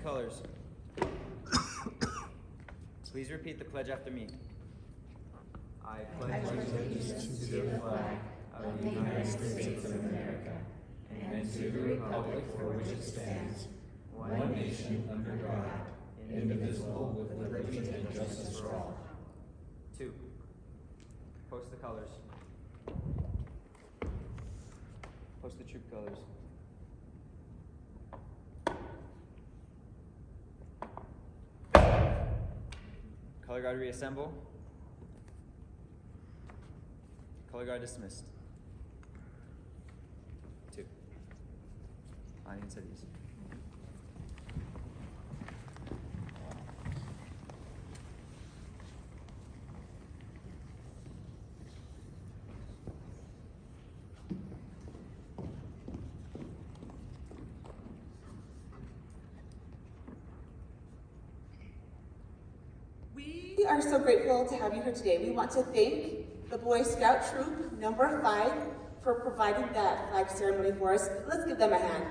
colors. Please repeat the pledge after me. I pledge allegiance to the flag of the United States of America and to the republic for which it stands, one nation under God, indivisible, with liberty and justice for all. 2. Post the colors. Post the troop colors. Color guard reassemble. Color guard dismissed. 2. Audience at ease. We are so grateful to have you here today. We want to thank the Boy Scout Troop number 5 for providing that flag ceremony for us. Let's give them a hand.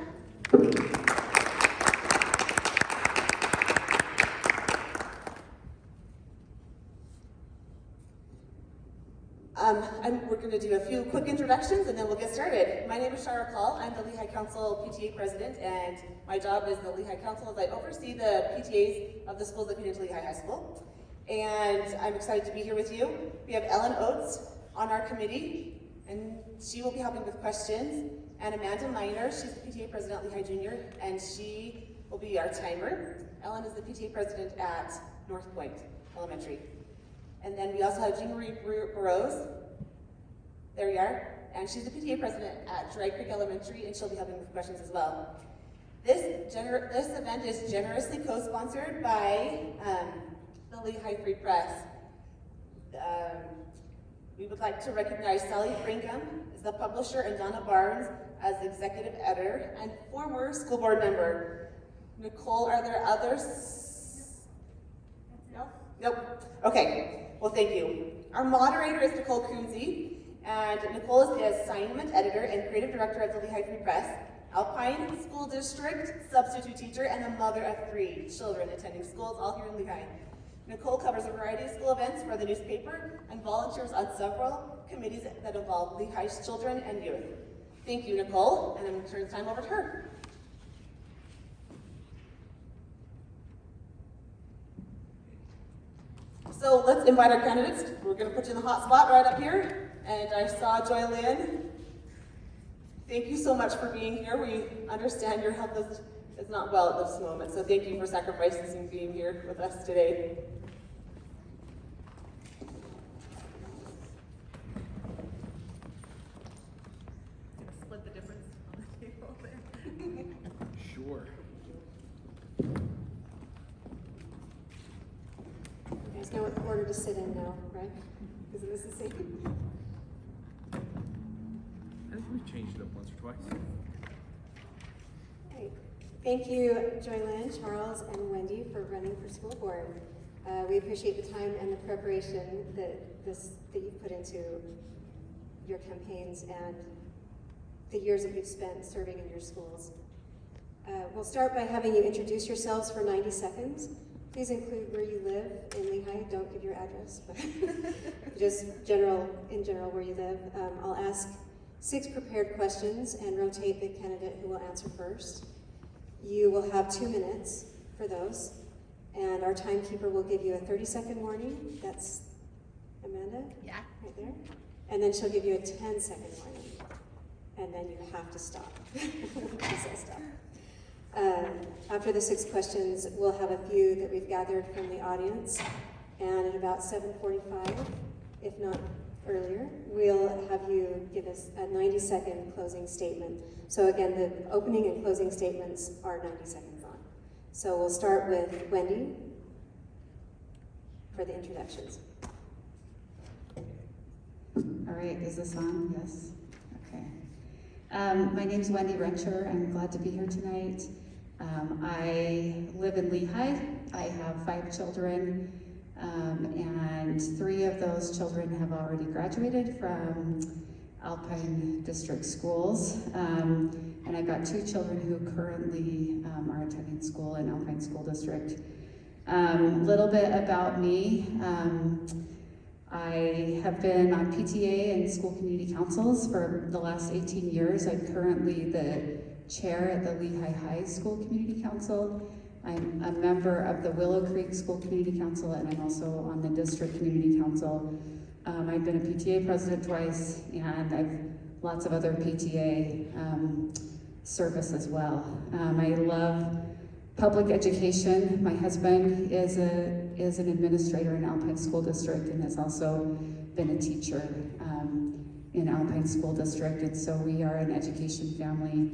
We're going to do a few quick introductions and then we'll get started. My name is Shara Call. I'm the Lehigh Council PTA president, and my job is the Lehigh Council as I oversee the PTAs of the schools that feed into Lehigh High School. And I'm excited to be here with you. We have Ellen Oates on our committee, and she will be helping with questions. And Amanda Miner, she's the PTA president at Lehigh Junior, and she will be our timer. Ellen is the PTA president at North Point Elementary. And then we also have Jean Marie Burrows. There you are. And she's the PTA president at Dry Creek Elementary, and she'll be helping with questions as well. This event is generously co-sponsored by the Lehigh Free Press. We would like to recognize Sally Brigham as the publisher and Donna Barnes as executive editor and former school board member. Nicole, are there others? No? Nope. Okay. Well, thank you. Our moderator is Nicole Kunze, and Nicole is the assignment editor and creative director of the Lehigh Free Press, Alpine School District, substitute teacher, and a mother of 3 children attending schools, all here in Lehigh. Nicole covers a variety of school events for the newspaper and volunteers on several committees that involve Lehigh's children and youth. Thank you, Nicole, and I'm going to turn the time over to her. So let's invite our candidates. We're going to put you in the hot spot right up here. And I saw Joy Lynn. Thank you so much for being here. We understand your health is not well at this moment, so thank you for sacrificing and being here with us today. Split the difference on the table there. Sure. You guys know what order to sit in now, right? Isn't this the same? I think we've changed it up once or twice. Right. Thank you, Joylyn, Charles, and Wendy for running for school board. We appreciate the time and the preparation that you've put into your campaigns and the years that you've spent serving in your schools. We'll start by having you introduce yourselves for 90 seconds. Please include where you live in Lehigh. Don't give your address, but just in general where you live. I'll ask 6 prepared questions and rotate the candidate who will answer first. You will have 2 minutes for those, and our timekeeper will give you a 30-second warning. That's Amanda? Yeah. Right there. And then she'll give you a 10-second warning, and then you have to stop. She says stop. After the 6 questions, we'll have a few that we've gathered from the audience, and at about 7:45, if not earlier, we'll have you give us a 90-second closing statement. So again, the opening and closing statements are 90 seconds on. So we'll start with Wendy for the introductions. All right, is this on? Yes? Okay. My name's Wendy Rencher. I'm glad to be here tonight. I live in Lehigh. I have 5 children, and 3 of those children have already graduated from Alpine District Schools. And I've got 2 children who currently are attending school in Alpine School District. Little bit about me. I have been on PTA and school community councils for the last 18 years. I'm currently the chair at the Lehigh High School Community Council. I'm a member of the Willow Creek School Community Council, and I'm also on the District Community Council. I've been a PTA president twice, and I've lots of other PTA service as well. I love public education. My husband is an administrator in Alpine School District and has also been a teacher in Alpine School District, and so we are an education family.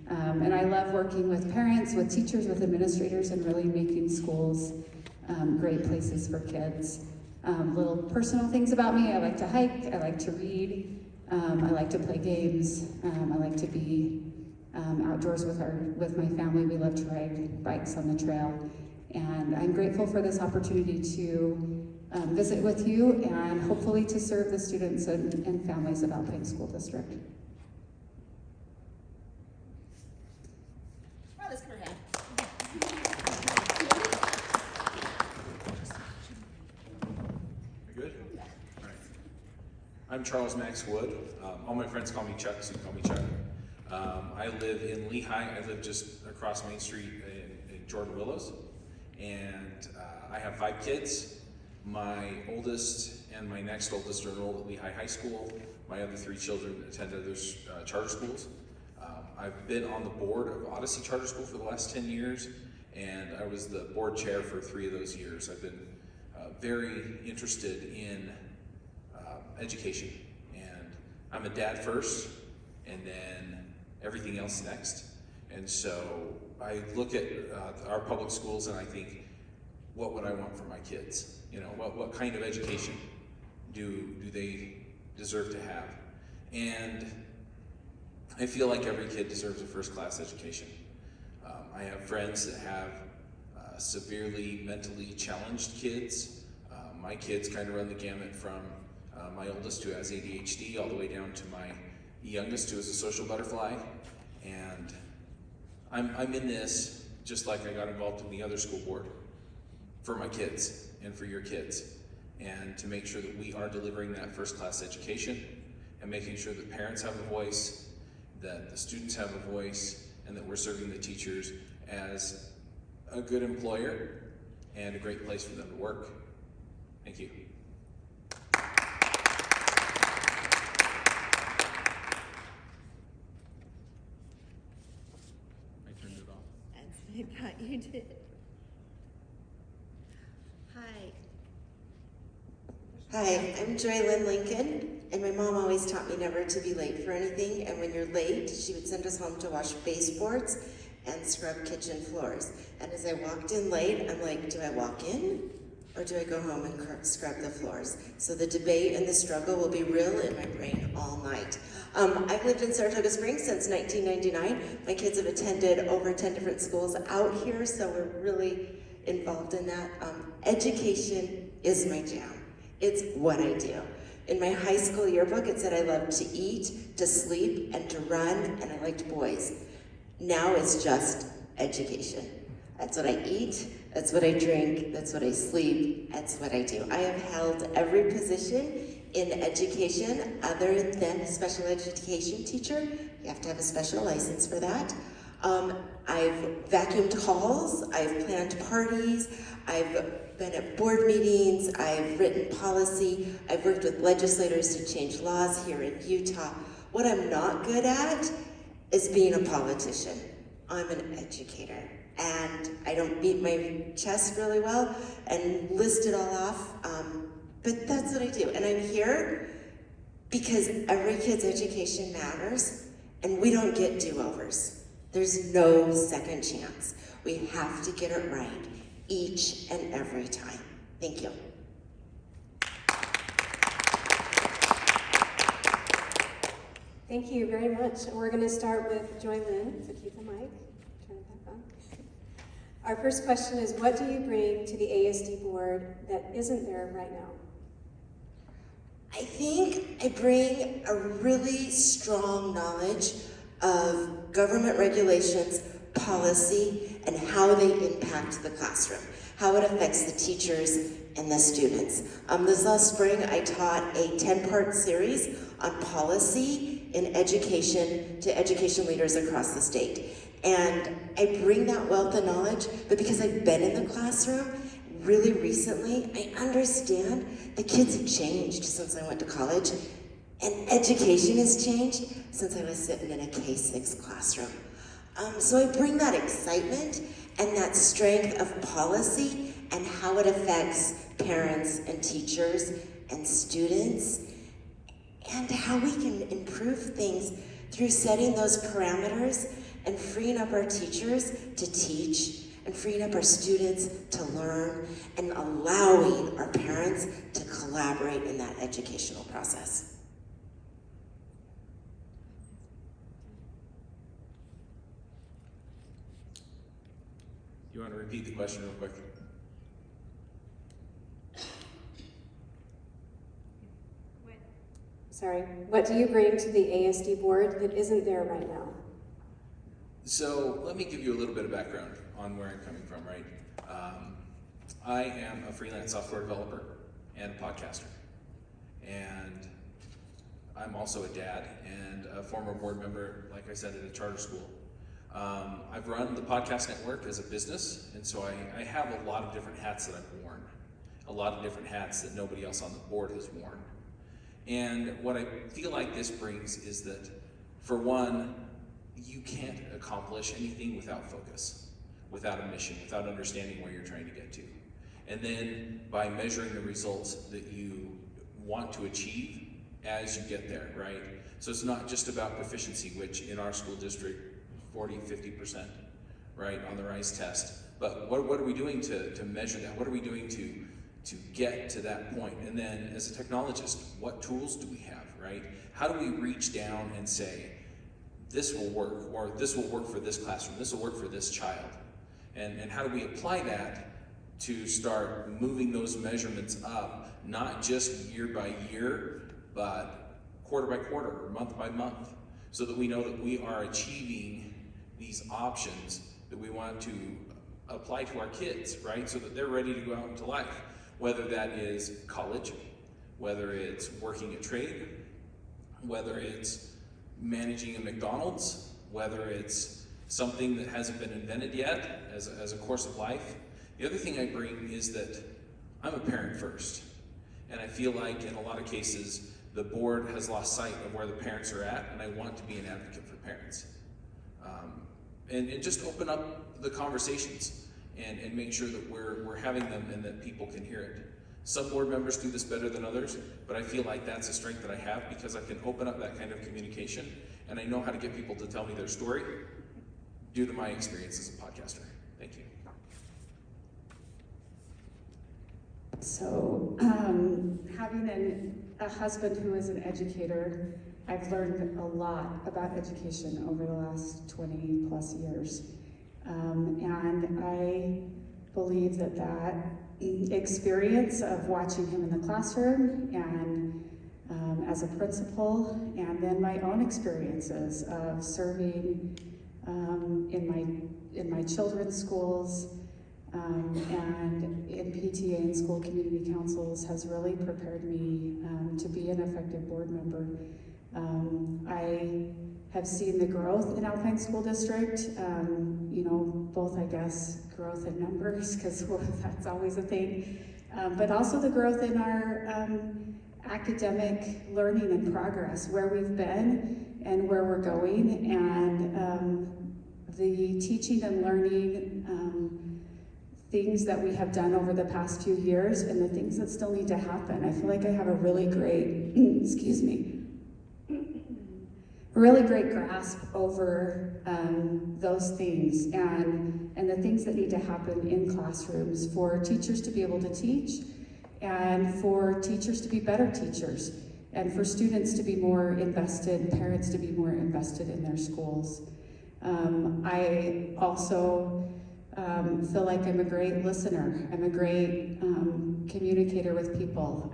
And I love working with parents, with teachers, with administrators, and really making schools great places for kids. Little personal things about me: I like to hike, I like to read, I like to play games, I like to be outdoors with my family. We love to ride bikes on the trail, and I'm grateful for this opportunity to visit with you and hopefully to serve the students and families of Alpine School District. Wow, let's give her a hand. Good? All right. I'm Charles Max Wood. All my friends call me Chuck, so you can call me Chuck. I live in Lehigh. I live just across Main Street in Jordan Willows. And I have 5 kids. My oldest and my next oldest are enrolled at Lehigh High School. My other 3 children attend other charter schools. I've been on the board of Odyssey Charter School for the last 10 years, and I was the board chair for 3 of those years. I've been very interested in education, and I'm a dad first, and then everything else next. And so I look at our public schools and I think, what would I want for my kids? You know, what kind of education do they deserve to have? And I feel like every kid deserves a first-class education. I have friends that have severely mentally challenged kids. My kids kind of run the gamut from my oldest, who has ADHD, all the way down to my youngest, who is a social butterfly. And I'm in this just like I got involved in the other school board, for my kids and for your kids, and to make sure that we are delivering that first-class education and making sure that parents have a voice, that the students have a voice, and that we're serving the teachers as a good employer and a great place for them to work. Thank you. I turned it off. I thought you did. Hi, I'm Lynn Lincoln, and my mom always taught me never to be late for anything, and when you're late, she would send us home to wash baseboards and scrub kitchen floors. And as I walked in late, I'm like, do I walk in, or do I go home and scrub the floors? So the debate and the struggle will be real in my brain all night. I've lived in Saratoga Springs since 1999. My kids have attended over 10 different schools out here, so we're really involved in that. Education is my jam. It's what I do. In my high school yearbook, it said I loved to eat, to sleep, and to run, and I liked boys. Now it's just education. That's what I eat, that's what I drink, that's what I sleep, that's what I do. I have held every position in education other than special education teacher. You have to have a special license for that. I've vacuumed halls, I've planned parties, I've been at board meetings, I've written policy, I've worked with legislators to change laws here in Utah. What I'm not good at is being a politician. I'm an educator, and I don't beat my chest really well and list it all off, but that's what I do. And I'm here because every kid's education matters, and we don't get do-overs. There's no second chance. We have to get it right each and every time. Thank you. Thank you very much. We're going to start with Lynn, so keep the mic. Turn it back on. Our first question is, what do you bring to the ASD board that isn't there right now? I think I bring a really strong knowledge of government regulations, policy, and how they impact the classroom, how it affects the teachers and the students. This last spring, I taught a 10-part series on policy in education to education leaders across the state. And I bring that wealth of knowledge, but because I've been in the classroom really recently, I understand the kids have changed since I went to college, and education has changed since I was sitting in a K-6 classroom. So I bring that excitement and that strength of policy and how it affects parents and teachers and students, and how we can improve things through setting those parameters and freeing up our teachers to teach, and freeing up our students to learn, and allowing our parents to collaborate in that educational process. You want to repeat the question real quick? Sorry, what do you bring to the ASD board that isn't there right now? So let me give you a little bit of background on where I'm coming from, right? I am a freelance software developer and a podcaster. And I'm also a dad and a former board member, like I said, at a charter school. I've run the podcast network as a business, and so I have a lot of different hats that I've worn, a lot of different hats that nobody else on the board has worn. And what I feel like this brings is that, for one, you can't accomplish anything without focus, without a mission, without understanding where you're trying to get to. And then by measuring the results that you want to achieve as you get there, right? So it's not just about proficiency, which in our school district, 40, 50%, right, on the RISE test. But what are we doing to measure that? What are we doing to get to that point? And then as a technologist, what tools do we have, right? How do we reach down and say, this will work, or this will work for this classroom, this will work for this child? And how do we apply that to start moving those measurements up, not just year by year, but quarter by quarter or month by month, so that we know that we are achieving these options that we want to apply to our kids, right? So that they're ready to go out into life, whether that is college, whether it's working a trade, whether it's managing a McDonald's, whether it's something that hasn't been invented yet as a course of life. The other thing I bring is that I'm a parent first. And I feel like in a lot of cases, the board has lost sight of where the parents are at, and I want to be an advocate for parents. And just open up the conversations and make sure that we're having them and that people can hear it. Some board members do this better than others, but I feel like that's a strength that I have because I can open up that kind of communication, and I know how to get people to tell me their story due to my experience as a podcaster. Thank you. So, having a husband who is an educator, I've learned a lot about education over the last 20 plus years. And I believe that experience of watching him in the classroom and as a principal, and then my own experiences of serving in my children's schools and in PTA and school community councils has really prepared me to be an effective board member. I have seen the growth in Alpine School District, both, I guess, growth in numbers, because that's always a thing, but also the growth in our academic learning and progress, where we've been and where we're going, and the teaching and learning things that we have done over the past few years and the things that still need to happen. I feel like I have a really great, really great grasp over those things and the things that need to happen in classrooms for teachers to be able to teach, and for teachers to be better teachers, and for students to be more invested, parents to be more invested in their schools. I also feel like I'm a great listener. I'm a great communicator with people.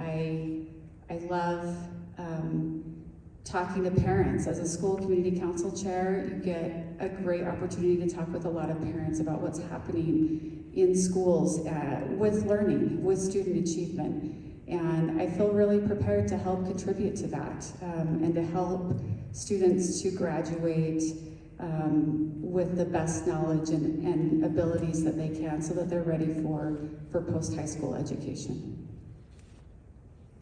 I love talking to parents. As a school community council chair, you get a great opportunity to talk with a lot of parents about what's happening in schools with learning, with student achievement. And I feel really prepared to help contribute to that and to help students to graduate with the best knowledge and abilities that they can so that they're ready for post-high school education.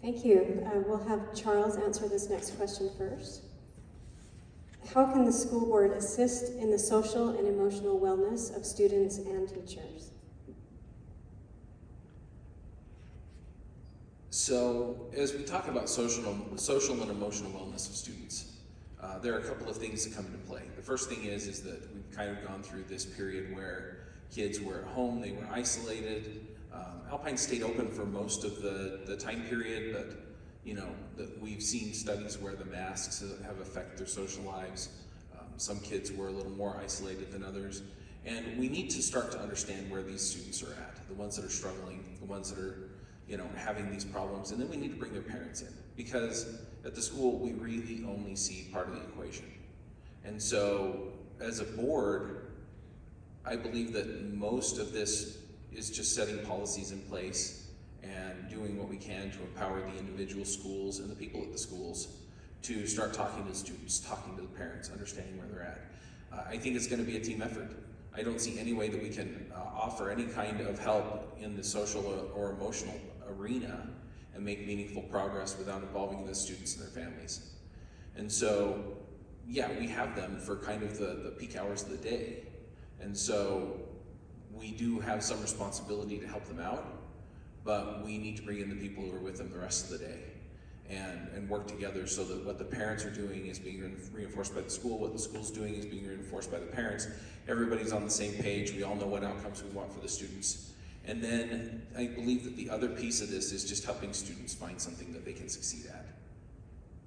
Thank you. We'll have Charles answer this next question first. How can the school board assist in the social and emotional wellness of students and teachers? So, as we talk about social and emotional wellness of students, there are a couple of things that come into play. The first thing is that we've kind of gone through this period where kids were at home, they were isolated. Alpine stayed open for most of the time period, but that we've seen studies where the masks have affected their social lives. Some kids were a little more isolated than others, and we need to start to understand where these students are at, the ones that are struggling, the ones that are having these problems, and then we need to bring their parents in, because at the school we really only see part of the equation. And so as a board, I believe that most of this is just setting policies in place and doing what we can to empower the individual schools and the people at the schools to start talking to the students, talking to the parents, understanding where they're at. I think it's going to be a team effort. I don't see any way that we can offer any kind of help in the social or emotional arena and make meaningful progress without involving the students and their families. And so, yeah, we have them for kind of the peak hours of the day. And so we do have some responsibility to help them out, but we need to bring in the people who are with them the rest of the day and work together so that what the parents are doing is being reinforced by the school, what the school's doing is being reinforced by the parents. Everybody's on the same page. We all know what outcomes we want for the students. And then I believe that the other piece of this is just helping students find something that they can succeed at.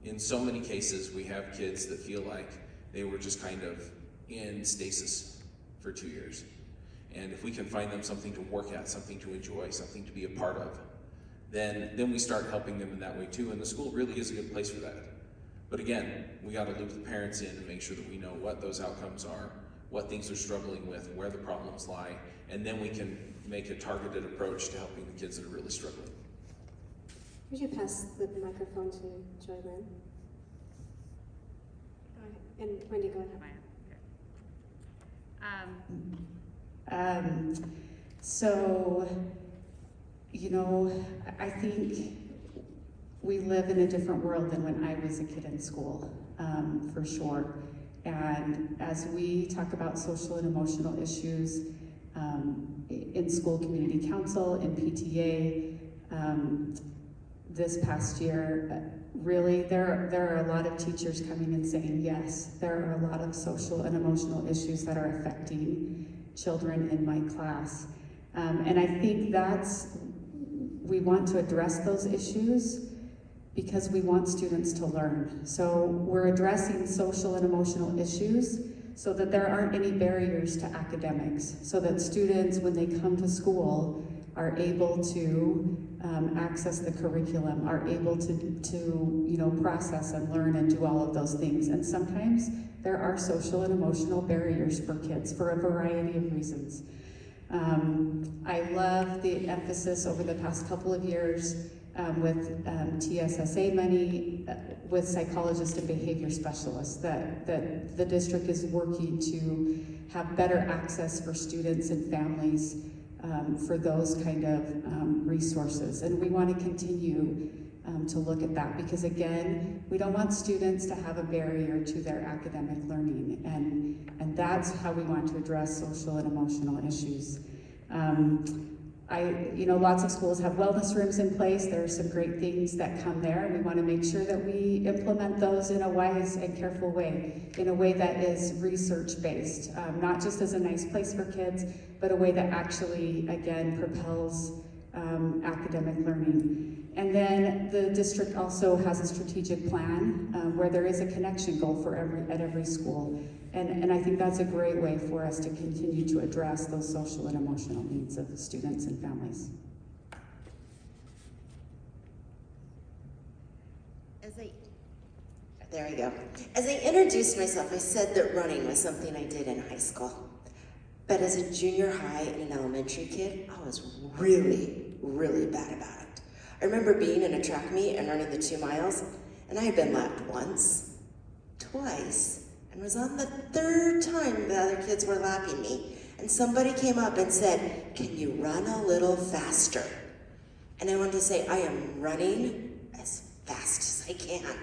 In so many cases, we have kids that feel like they were just kind of in stasis for 2 years. And if we can find them something to work at, something to enjoy, something to be a part of, then we start helping them in that way too. And the school really is a good place for that. But again, we got to loop the parents in and make sure that we know what those outcomes are, what things they're struggling with, where the problems lie, and then we can make a targeted approach to helping the kids that are really struggling. Would you pass the microphone to Joy Lynn? Go ahead. And Wendy, go ahead. I think we live in a different world than when I was a kid in school, for sure. And as we talk about social and emotional issues in school community council, in PTA, this past year, really there are a lot of teachers coming and saying, yes, there are a lot of social and emotional issues that are affecting children in my class. And I think we want to address those issues because we want students to learn. So we're addressing social and emotional issues so that there aren't any barriers to academics, so that students, when they come to school, are able to access the curriculum, are able to process and learn and do all of those things. And sometimes there are social and emotional barriers for kids for a variety of reasons. I love the emphasis over the past couple of years with TSSA money, with psychologists and behavior specialists, that the district is working to have better access for students and families for those kind of resources. And we want to continue to look at that because, again, we don't want students to have a barrier to their academic learning, and that's how we want to address social and emotional issues. Lots of schools have wellness rooms in place. There are some great things that come there, and we want to make sure that we implement those in a wise and careful way, in a way that is research-based, not just as a nice place for kids, but a way that actually, again, propels academic learning. And then the district also has a strategic plan where there is a connection goal at every school. And I think that's a great way for us to continue to address those social and emotional needs of the students and families. There we go. As I introduced myself, I said that running was something I did in high school. But as a junior high and an elementary kid, I was really, really bad about it. I remember being in a track meet and running the 2 miles, and I had been lapped once, twice, and was on the 3rd time the other kids were lapping me. And somebody came up and said, "Can you run a little faster?" And I wanted to say, I am running as fast as I can.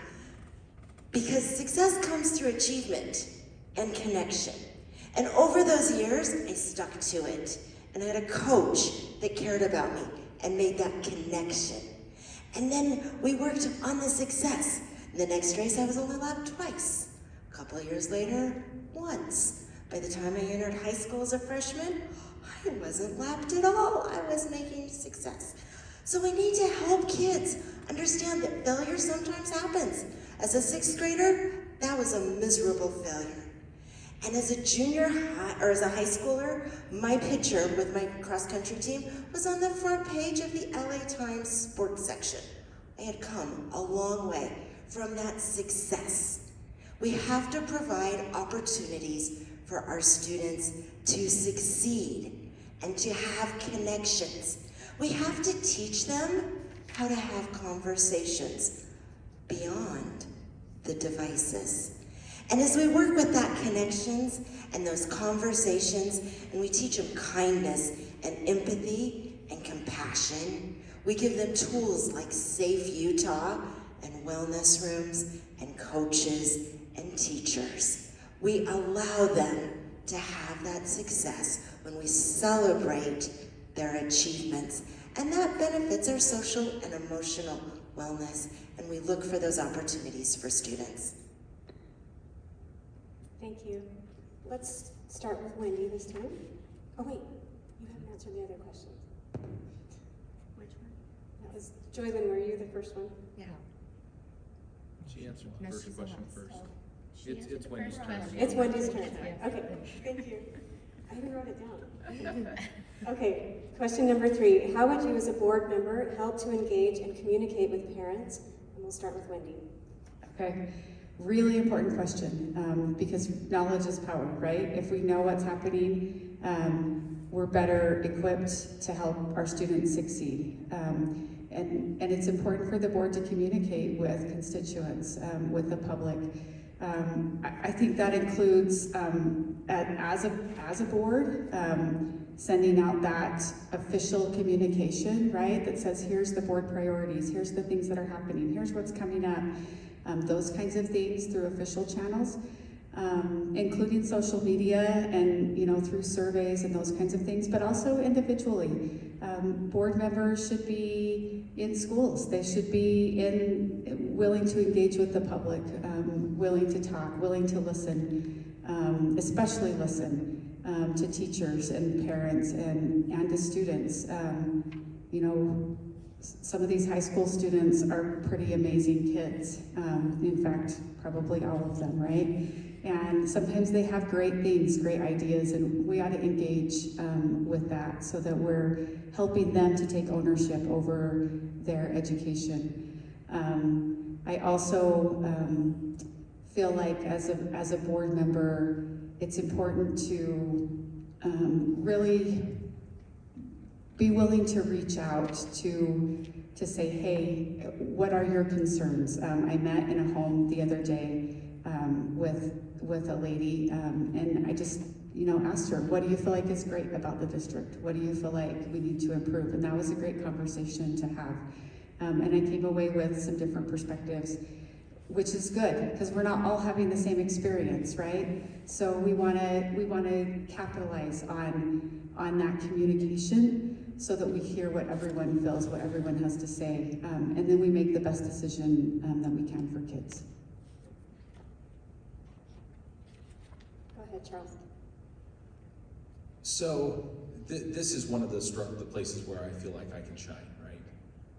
Because success comes through achievement and connection. And over those years, I stuck to it. And I had a coach that cared about me and made that connection. And then we worked on the success. In the next race, I was only lapped twice. A couple of years later, once. By the time I entered high school as a freshman, I wasn't lapped at all. I was making success. So we need to help kids understand that failure sometimes happens. As a 6th grader, that was a miserable failure. And as a junior high, or as a high schooler, my picture with my cross-country team was on the front page of the LA Times sports section. I had come a long way from that success. We have to provide opportunities for our students to succeed and to have connections. We have to teach them how to have conversations beyond the devices. And as we work with that connections and those conversations, and we teach them kindness and empathy and compassion, we give them tools like Safe Utah and wellness rooms and coaches and teachers. We allow them to have that success when we celebrate their achievements. And that benefits our social and emotional wellness, and we look for those opportunities for students. Thank you. Let's start with Wendy this time. Oh wait, you haven't answered the other question. Which one? That was Joylyn, were you the first one? Yeah. She answered the No, first she's the question last. first. She answered It's the Wendy's first turn. question. It's Wendy's turn. Yeah. Okay, thank you. I even wrote it down. Okay, question number 3. How would you as a board member help to engage and communicate with parents? And we'll start with Wendy. Okay, really important question, because knowledge is power, right? If we know what's happening, we're better equipped to help our students succeed. And it's important for the board to communicate with constituents, with the public. I think that includes, as a board, sending out that official communication, right? That says, here's the board priorities, here's the things that are happening, here's what's coming up. Those kinds of things through official channels, including social media and, through surveys and those kinds of things, but also individually. Board members should be in schools. They should be willing to engage with the public, willing to talk, willing to listen, especially listen to teachers and parents and to students. Some of these high school students are pretty amazing kids. In fact, probably all of them, right? And sometimes they have great things, great ideas, and we ought to engage with that so that we're helping them to take ownership over their education. I also feel like as a board member, it's important to really be willing to reach out to say, hey, what are your concerns? I met in a home the other day with a lady, and I just asked her, what do you feel like is great about the district? What do you feel like we need to improve? And that was a great conversation to have. And I came away with some different perspectives, which is good because we're not all having the same experience, right? So we want to capitalize on that communication so that we hear what everyone feels, what everyone has to say, and then we make the best decision that we can for kids. Go ahead, Charles. So this is one of the places where I feel like I can shine, right?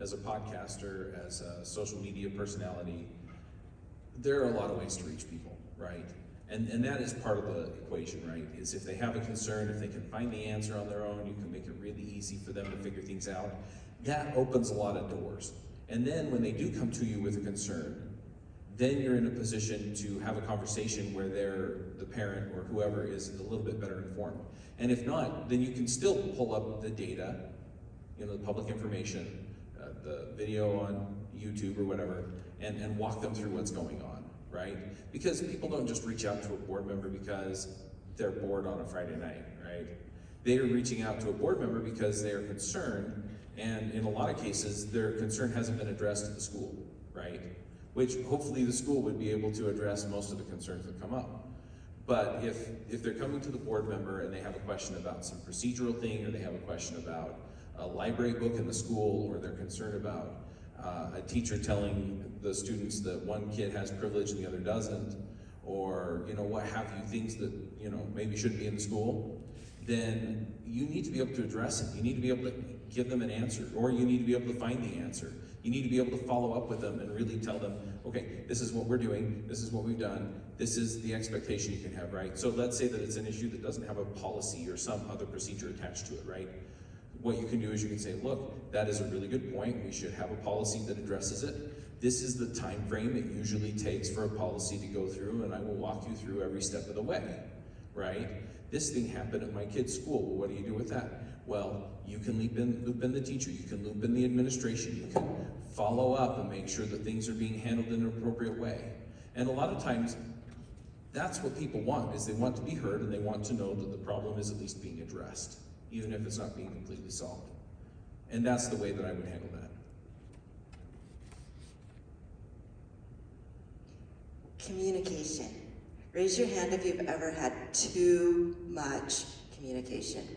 As a podcaster, as a social media personality, there are a lot of ways to reach people, right? And that is part of the equation, right? Is if they have a concern, if they can find the answer on their own, you can make it really easy for them to figure things out. That opens a lot of doors. And then when they do come to you with a concern, then you're in a position to have a conversation where the parent or whoever is a little bit better informed. And if not, then you can still pull up the data, the public information, the video on YouTube or whatever, and walk them through what's going on, right? Because people don't just reach out to a board member because they're bored on a Friday night, right? They are reaching out to a board member because they are concerned, and in a lot of cases, their concern hasn't been addressed to the school, right? Which hopefully the school would be able to address most of the concerns that come up. But if they're coming to the board member and they have a question about some procedural thing, or they have a question about a library book in the school, or they're concerned about a teacher telling the students that one kid has privilege and the other doesn't, or what have you, things that maybe shouldn't be in the school, then you need to be able to address it. You need to be able to give them an answer, or you need to be able to find the answer. You need to be able to follow up with them and really tell them, okay, this is what we're doing, this is what we've done, this is the expectation you can have, right? So let's say that it's an issue that doesn't have a policy or some other procedure attached to it, right? What you can do is you can say, look, that is a really good point. We should have a policy that addresses it. This is the time frame it usually takes for a policy to go through, and I will walk you through every step of the way, right? This thing happened at my kid's school. Well, what do you do with that? Well, you can loop in the teacher, you can loop in the administration, you can follow up and make sure that things are being handled in an appropriate way. And a lot of times, that's what people want, is they want to be heard and they want to know that the problem is at least being addressed, even if it's not being completely solved. And that's the way that I would handle that. Communication. Raise your hand if you've ever had too much communication.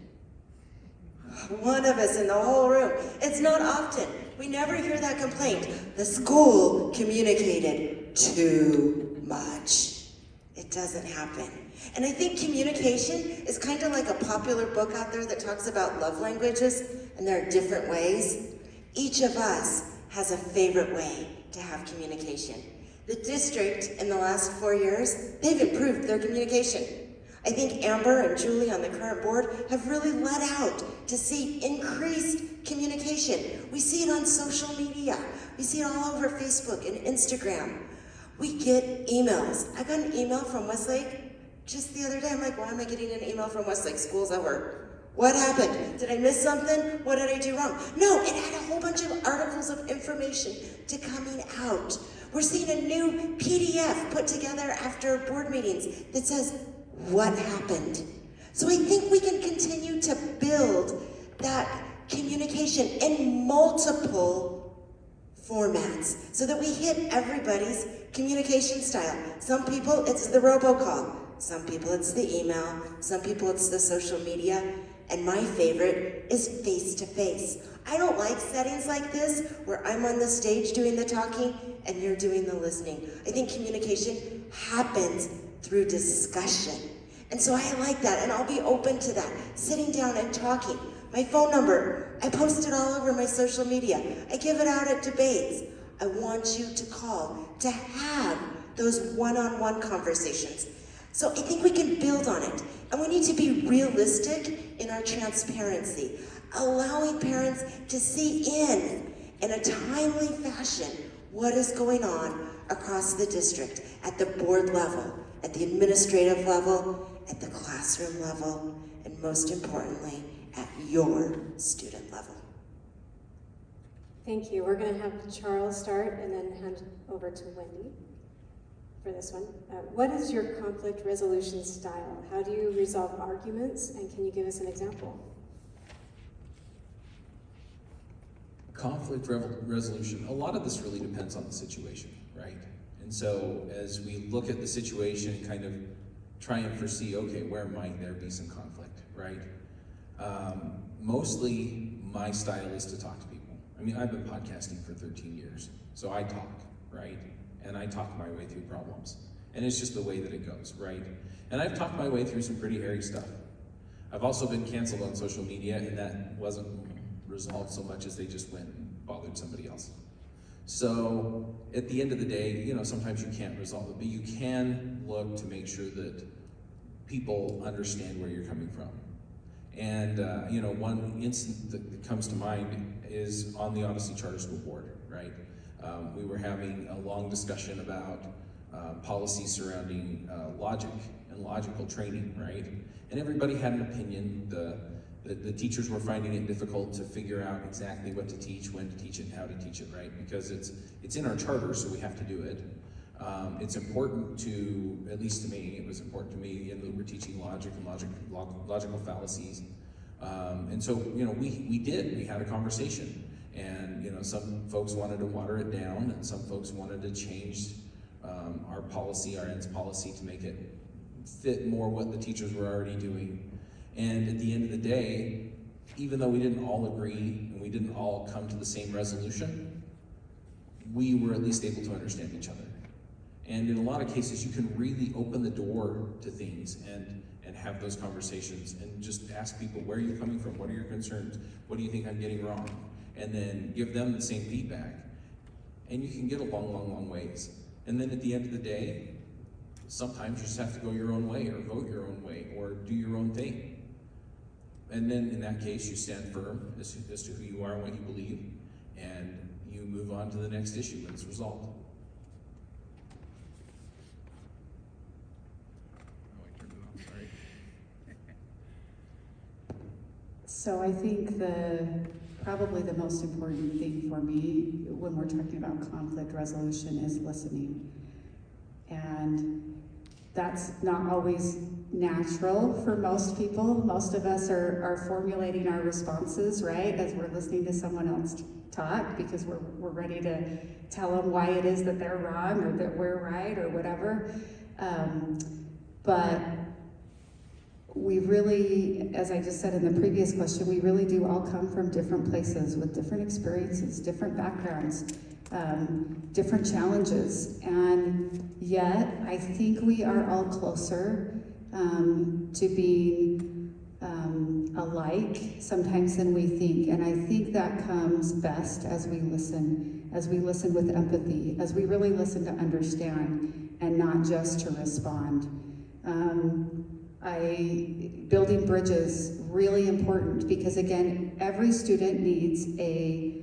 One of us in the whole room. It's not often. We never hear that complaint. The school communicated too much. It doesn't happen. And I think communication is kind of like a popular book out there that talks about love languages, and there are different ways. Each of us has a favorite way to have communication. The district in the last 4 years, they've improved their communication. I think Amber and Julie on the current board have really let out to see increased communication. We see it on social media. We see it all over Facebook and Instagram. We get emails. I got an email from Westlake just the other day. I'm like, why am I getting an email from Westlake? School's over. What happened? Did I miss something? What did I do wrong? No, it had a whole bunch of articles of information to coming out. We're seeing a new PDF put together after board meetings that says, what happened? So I think we can continue to build that communication in multiple formats so that we hit everybody's communication style. Some people, it's the robocall. Some people, it's the email. Some people, it's the social media. And my favorite is face-to-face. I don't like settings like this where I'm on the stage doing the talking and you're doing the listening. I think communication happens through discussion. And so I like that, and I'll be open to that, sitting down and talking. My phone number, I post it all over my social media. I give it out at debates. I want you to call, to have those one-on-one conversations. So I think we can build on it. And we need to be realistic in our transparency, allowing parents to see in a timely fashion, what is going on across the district, at the board level, at the administrative level, at the classroom level, and most importantly, at your student level. Thank you. We're going to have Charles start and then hand over to Wendy for this one. What is your conflict resolution style? How do you resolve arguments, and can you give us an example? Conflict resolution, a lot of this really depends on the situation, right? And so as we look at the situation and kind of try and foresee, okay, where might there be some conflict, right? Mostly my style is to talk to people. I mean, I've been podcasting for 13 years, so I talk, right? And I talk my way through problems. And it's just the way that it goes, right? And I've talked my way through some pretty hairy stuff. I've also been canceled on social media, and that wasn't resolved so much as they just went and bothered somebody else. So at the end of the day, sometimes you can't resolve it, but you can look to make sure that people understand where you're coming from. And one incident that comes to mind is on the Odyssey Charter School Board, right? We were having a long discussion about policies surrounding logic and logical training, right? And everybody had an opinion. The teachers were finding it difficult to figure out exactly what to teach, when to teach it, and how to teach it, right? Because it's in our charter, so we have to do it. It's important to, at least to me, it was important to me, and we're teaching logic and logical fallacies. And so, you know, we had a conversation. And, you know, some folks wanted to water it down, and some folks wanted to change our policy, our ends policy, to make it fit more what the teachers were already doing. And at the end of the day, even though we didn't all agree and we didn't all come to the same resolution, we were at least able to understand each other. And in a lot of cases, you can really open the door to things and have those conversations and just ask people, where are you coming from? What are your concerns? What do you think I'm getting wrong? And then give them the same feedback. And you can get a long, long, long ways. And then at the end of the day, sometimes you just have to go your own way, or vote your own way, or do your own thing. And then in that case, you stand firm as to who you are and what you believe, and you move on to the next issue when it's resolved. Oh, I turned it off, sorry. So I think probably the most important thing for me when we're talking about conflict resolution is listening. And that's not always natural for most people. Most of us are formulating our responses, right, as we're listening to someone else talk, because we're ready to tell them why it is that they're wrong or that we're right or whatever. But we really, as I just said in the previous question, we really do all come from different places with different experiences, different backgrounds, different challenges, and yet I think we are all closer to being alike sometimes than we think. And I think that comes best as we listen with empathy, as we really listen to understand and not just to respond. Building bridges, really important, because again, every student needs a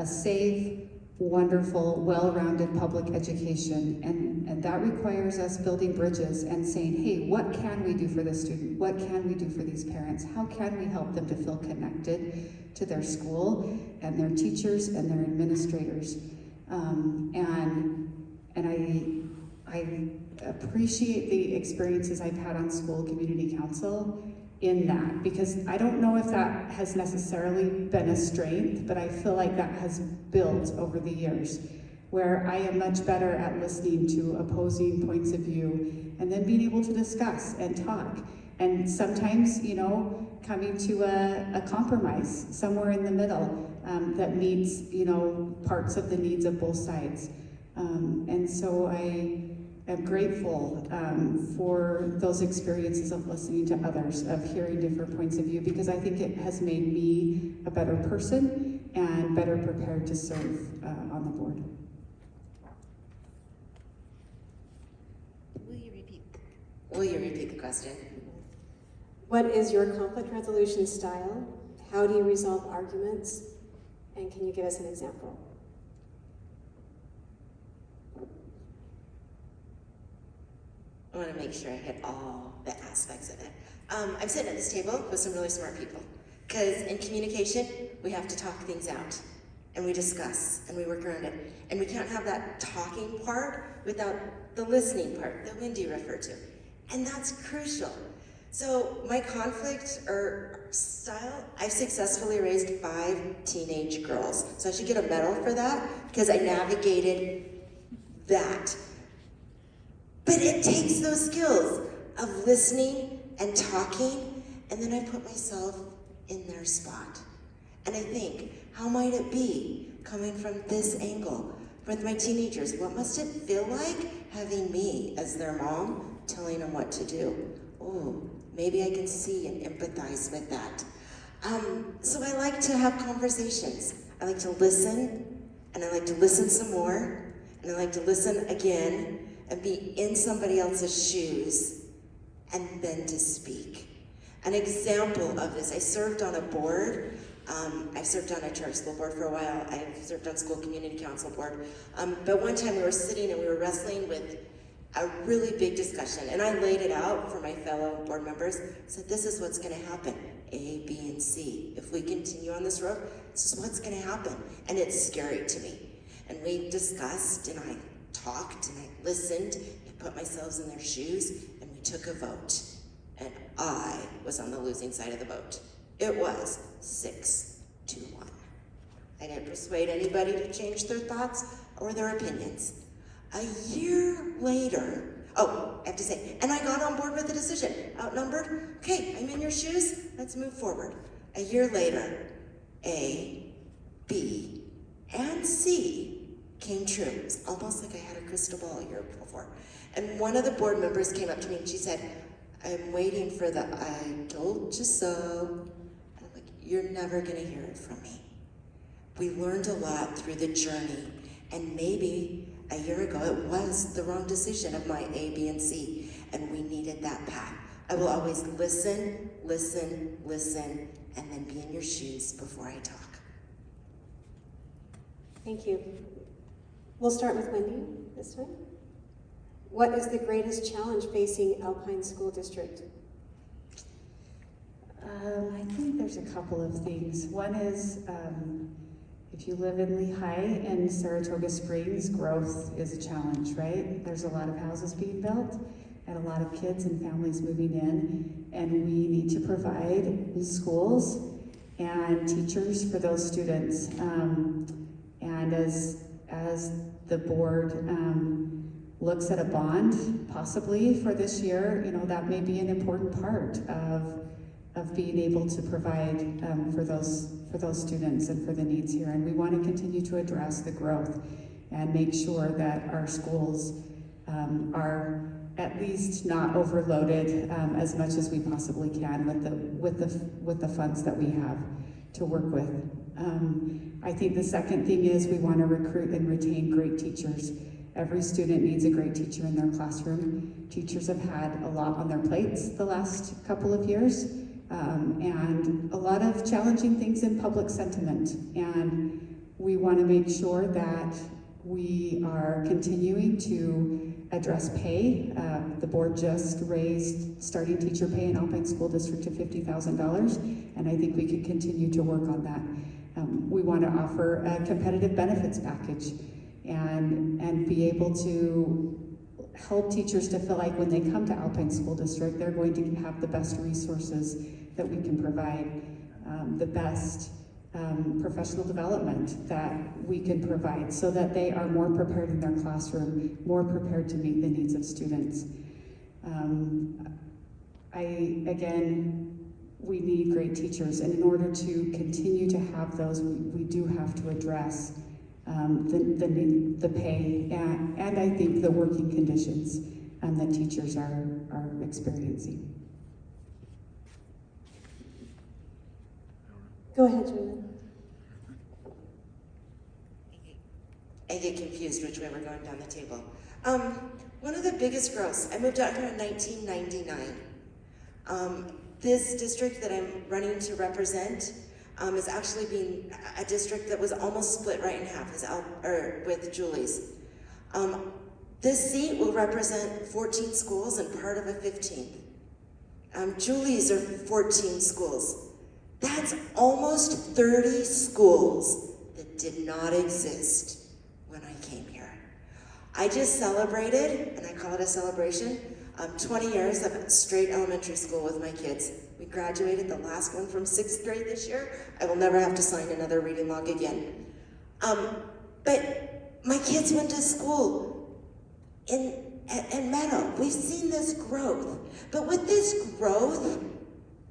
safe, wonderful, well-rounded public education, and that requires us building bridges and saying, hey, what can we do for this student? What can we do for these parents? How can we help them to feel connected to their school and their teachers and their administrators? And I appreciate the experiences I've had on school community council in that, because I don't know if that has necessarily been a strength, but I feel like that has built over the years, where I am much better at listening to opposing points of view and then being able to discuss and talk. And sometimes, you know, coming to a compromise somewhere in the middle that meets, you know, parts of the needs of both sides. And so I am grateful for those experiences of listening to others, of hearing different points of view, because I think it has made me a better person and better prepared to serve on the board. Will you repeat the question? What is your conflict resolution style? How do you resolve arguments? And can you give us an example? I want to make sure I hit all the aspects of it. I'm sitting at this table with some really smart people, because in communication, we have to talk things out, and we discuss, and we work around it. And we can't have that talking part without the listening part that Wendy referred to. And that's crucial. So my conflict or style, I've successfully raised 5 teenage girls. So I should get a medal for that, because I navigated that. But it takes those skills of listening and talking, and then I put myself in their spot. And I think, how might it be coming from this angle with my teenagers? What must it feel like having me as their mom telling them what to do? Oh, maybe I can see and empathize with that. So I like to have conversations. I like to listen, and I like to listen some more, and I like to listen again, and be in somebody else's shoes, and then to speak. An example of this, I served on a board I've served on a charter school board for a while. I've served on school community council board. But one time we were sitting and we were wrestling with a really big discussion, and I laid it out for my fellow board members. I said, this is what's gonna happen, A, B, and C. If we continue on this road, this is what's gonna happen. And it's scary to me. And we discussed, and I talked, and I listened, and put myself in their shoes, and we took a vote. And I was on the losing side of the vote. It was 6-1. I didn't persuade anybody to change their thoughts or their opinions. A year later, oh, I have to say, and I got on board with the decision. Outnumbered, okay, I'm in your shoes, let's move forward. A year later, A, B, and C came true. It was almost like I had a crystal ball a year before. And one of the board members came up to me and she said, I'm waiting for the I told you so. And I'm like, you're never gonna hear it from me. We learned a lot through the journey, and maybe a year ago it was the wrong decision of my A, B, and C, and we needed that path. I will always listen, listen, listen, and then be in your shoes before I talk. Thank you. We'll start with Wendy this time. What is the greatest challenge facing Alpine School District? I think there's a couple of things. One is, if you live in Lehigh and Saratoga Springs, growth is a challenge, right? There's a lot of houses being built and a lot of kids and families moving in, and we need to provide schools and teachers for those students. And as the board looks at a bond possibly for this year, you know, that may be an important part of being able to provide for those students and for the needs here. And we want to continue to address the growth and make sure that our schools are at least not overloaded as much as we possibly can with the funds that we have to work with. I think the second thing is we want to recruit and retain great teachers. Every student needs a great teacher in their classroom. Teachers have had a lot on their plates the last couple of years, and a lot of challenging things in public sentiment. And we want to make sure that we are continuing to address pay. The board just raised starting teacher pay in Alpine School District to $50,000, and I think we could continue to work on that. We want to offer a competitive benefits package and be able to help teachers to feel like when they come to Alpine School District, they're going to have the best resources that we can provide, the best professional development that we can provide so that they are more prepared in their classroom, more prepared to meet the needs of students. We need great teachers, and in order to continue to have those, we do have to address the pay and I think the working conditions that teachers are experiencing. Go ahead, Julie. I get confused which way we're going down the table. One of the biggest growths, I moved out here in 1999. This district that I'm running to represent is actually being a district that was almost split right in half with Julie's. This seat will represent 14 schools and part of a 15th. Julie's are 14 schools. That's almost 30 schools that did not exist when I came here. I just celebrated, and I call it a celebration, 20 years of straight elementary school with my kids. We graduated the last one from 6th grade this year. I will never have to sign another reading log again. But my kids went to school in Meadow. We've seen this growth. But with this growth,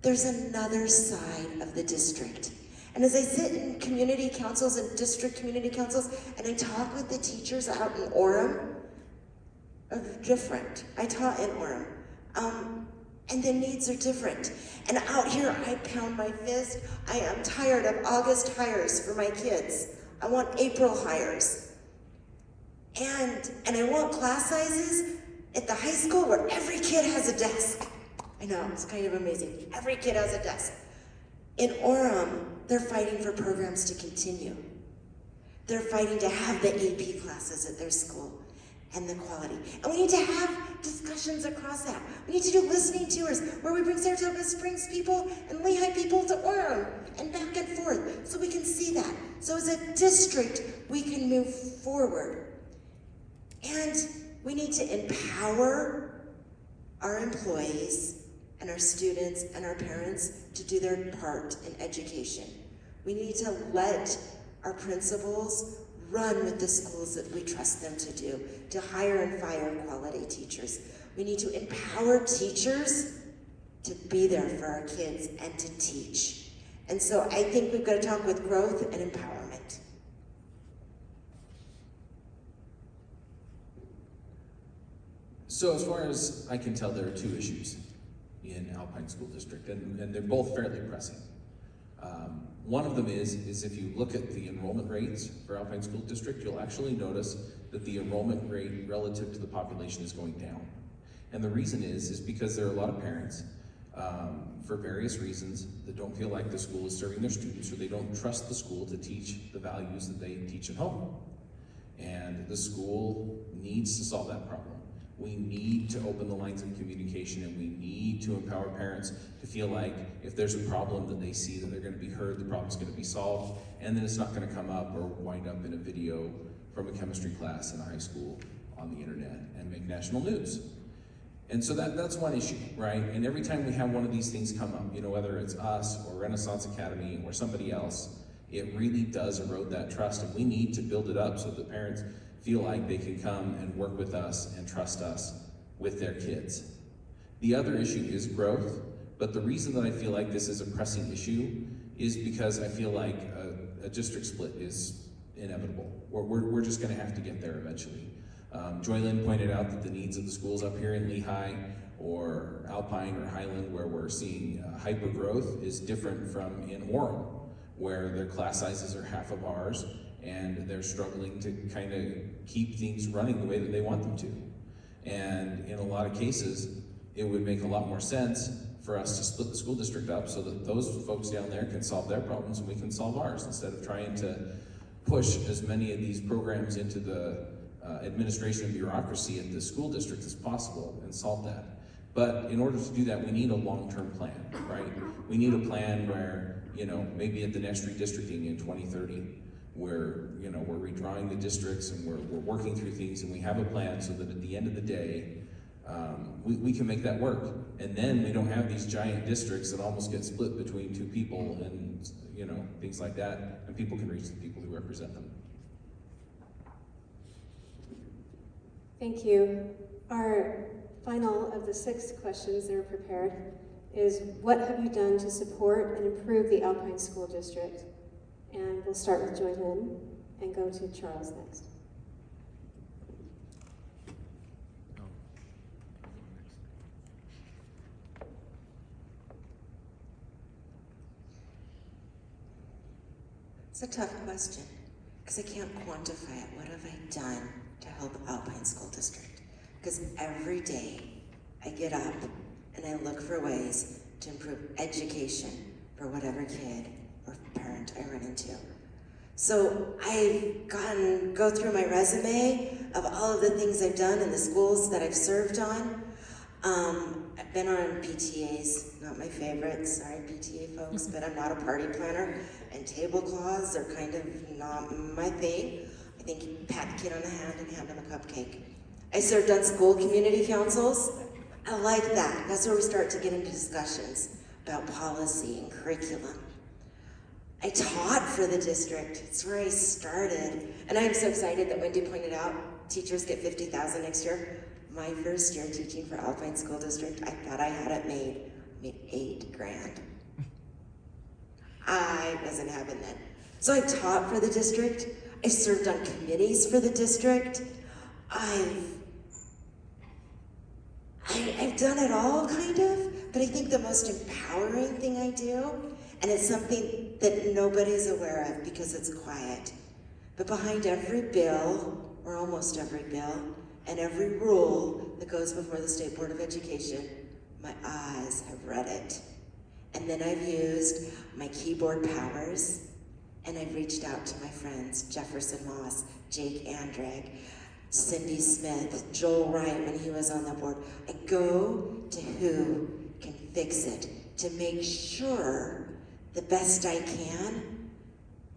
there's another side of the district. And as I sit in community councils and district community councils, and I talk with the teachers out in Orem, are different. I taught in Orem. And the needs are different. And out here, I pound my fist. I am tired of August hires for my kids. I want April hires. And I want class sizes at the high school where every kid has a desk. I know, it's kind of amazing. Every kid has a desk. In Orem, they're fighting for programs to continue. They're fighting to have the AP classes at their school and the quality. And we need to have discussions across that. We need to do listening tours where we bring Saratoga Springs people and Lehigh people to Orem and back and forth so we can see that. So as a district, we can move forward. And we need to empower our employees and our students and our parents to do their part in education. We need to let our principals run with the schools that we trust them to do, to hire and fire quality teachers. We need to empower teachers to be there for our kids and to teach. And so I think we've got to talk with growth and empowerment. So as far as I can tell, there are two issues in Alpine School District, and they're both fairly pressing. One of them is if you look at the enrollment rates for Alpine School District, you'll actually notice that the enrollment rate relative to the population is going down. And the reason is because there are a lot of parents, for various reasons, that don't feel like the school is serving their students, or they don't trust the school to teach the values that they teach at home. And the school needs to solve that problem. We need to open the lines of communication, and we need to empower parents to feel like if there's a problem that they see, that they're going to be heard, the problem's going to be solved, and then it's not going to come up or wind up in a video from a chemistry class in a high school on the internet and make national news. And so that's one issue, right? And every time we have one of these things come up, you know, whether it's us or Renaissance Academy or somebody else, it really does erode that trust, and we need to build it up so that parents feel like they can come and work with us and trust us with their kids. The other issue is growth, but the reason that I feel like this is a pressing issue is because I feel like a district split is inevitable. We're just gonna have to get there eventually. Lynn pointed out that the needs of the schools up here in Lehigh or Alpine or Highland, where we're seeing hyper growth, is different from in Orem, where their class sizes are half of ours, and they're struggling to kind of keep things running the way that they want them to. And in a lot of cases, it would make a lot more sense for us to split the school district up so that those folks down there can solve their problems and we can solve ours, instead of trying to push as many of these programs into the administration and bureaucracy at the school district as possible and solve that. But in order to do that, we need a long-term plan, right? We need a plan where, you know, maybe at the next redistricting in 2030, where, you know, we're redrawing the districts and we're working through things, and we have a plan so that at the end of the day, we can make that work. And then we don't have these giant districts that almost get split between two people and, you know, things like that, and people can reach the people who represent them. Thank you. Our final of the 6 questions that are prepared is, what have you done to support and improve the Alpine School District? And we'll start with Joy Lynn and go to Charles next. It's a tough question, because I can't quantify it. What have I done to help Alpine School District? Because every day I get up and I look for ways to improve education for whatever kid or parent I run into. So I've go through my resume of all of the things I've done in the schools that I've served on. I've been on PTAs, not my favorite, sorry PTA folks, but I'm not a party planner, and tablecloths are kind of not my thing. I think you pat the kid on the hand and hand him a cupcake. I served on school community councils. I like that. That's where we start to get into discussions about policy and curriculum. I taught for the district. It's where I started. And I'm so excited that Wendy pointed out teachers get $50,000 next year. My first year teaching for Alpine School District, I thought I had it made. I made $8,000. I wasn't having that. So I taught for the district. I served on committees for the district. I've done it all, kind of, but I think the most empowering thing I do, and it's something that nobody's aware of because it's quiet, but behind every bill, or almost every bill, and every rule that goes before the State Board of Education, my eyes have read it. And then I've used my keyboard powers, and I've reached out to my friends, Jefferson Moss, Jake Andrag, Cindy Smith, Joel Wright when he was on the board. I go to who can fix it to make sure the best I can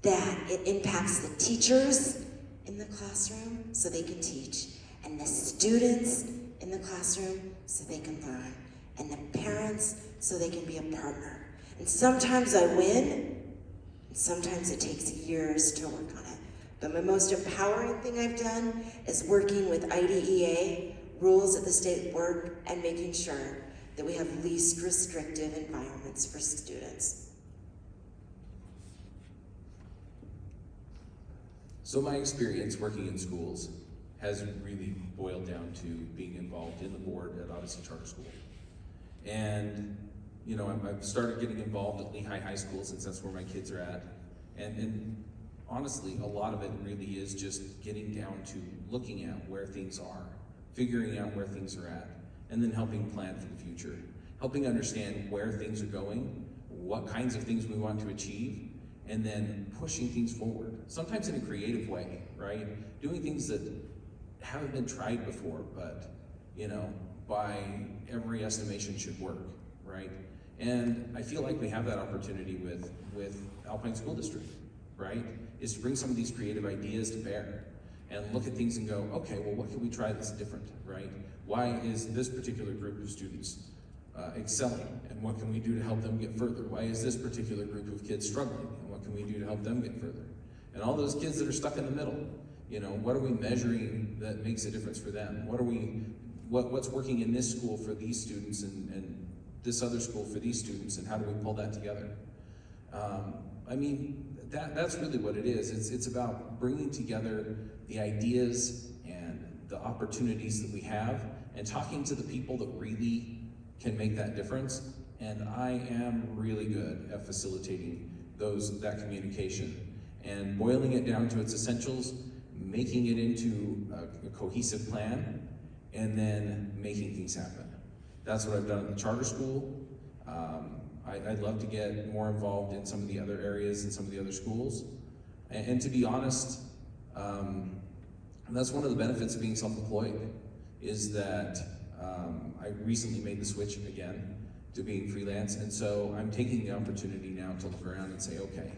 that it impacts the teachers in the classroom so they can teach, and the students in the classroom so they can learn, and the parents so they can be a partner. And sometimes I win, and sometimes it takes years to work on it. But my most empowering thing I've done is working with IDEA, rules at the state board, and making sure that we have least restrictive environments for students. So my experience working in schools has really boiled down to being involved in the board at Odyssey Charter School. And, you know, I've started getting involved at Lehigh High School since that's where my kids are at. And honestly, a lot of it really is just getting down to looking at where things are, figuring out where things are at, and then helping plan for the future, helping understand where things are going, what kinds of things we want to achieve, and then pushing things forward, sometimes in a creative way, right? Doing things that haven't been tried before, but, you know, by every estimation should work, right? And I feel like we have that opportunity with Alpine School District, right? Is to bring some of these creative ideas to bear and look at things and go, okay, well, what can we try that's different, right? Why is this particular group of students excelling, and what can we do to help them get further? Why is this particular group of kids struggling, and what can we do to help them get further? And all those kids that are stuck in the middle, you know, what are we measuring that makes a difference for them? What's working in this school for these students and this other school for these students, and how do we pull that together? I mean, that's really what it is. It's about bringing together the ideas and the opportunities that we have and talking to the people that really can make that difference. And I am really good at facilitating that communication and boiling it down to its essentials, making it into a cohesive plan, and then making things happen. That's what I've done at the charter school. I'd love to get more involved in some of the other areas and some of the other schools. And to be honest, that's one of the benefits of being self-employed, is that I recently made the switch again to being freelance. And so I'm taking the opportunity now to look around and say, okay,